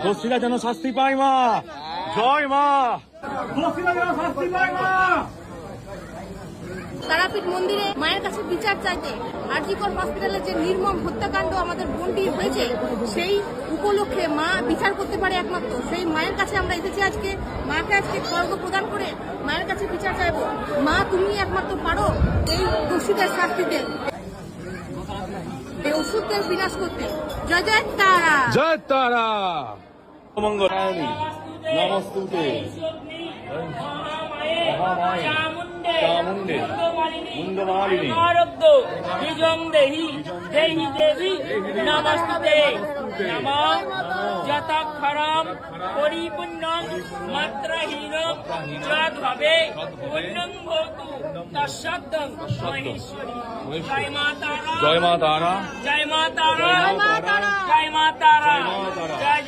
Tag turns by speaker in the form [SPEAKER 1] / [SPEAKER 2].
[SPEAKER 1] দোষীরা যেন শাস্তি পায় মা। জয় মা। দোষীরা যেন শাস্তি পায় মা।
[SPEAKER 2] তারাপীঠ মন্দিরে মায়ের কাছে বিচার চাইতে আরজিকর হসপিটালে যে নির্মম হত্যাকাণ্ড আমাদের বোনটির হয়েছে, সেই উপলক্ষে মা বিচার করতে পারে একমাত্র। সেই মায়ের কাছে আমরা এসেছি আজকে, মাকে আজকে স্বর্গ প্রদান করে মায়ের কাছে বিচার চাইবো। মা, তুমি একমাত্র পারো এই দোষীদের শাস্তিতে, এই ওষুধদের বিনাশ করতে। জয় জয় তারা।
[SPEAKER 1] জয় তারা। মঙ্গলায়নি নমস্তুতে মহামায়ে চামুণ্ডে মুন্ডমালিনী
[SPEAKER 3] বিজং দেহি দেহি দেবী নমস্তুতে। নমঃ যতক্ষরম পরিপূর্ণং মাত্রাহীনং যদ্ভবে পূর্ণং ভবতু তৎসদ্যং মহেশ্বরী। জয় মা তারা।
[SPEAKER 1] জয় মা তারা।
[SPEAKER 3] জয় মা তারা। জয় মা তারা। জয় মা তারা। জয়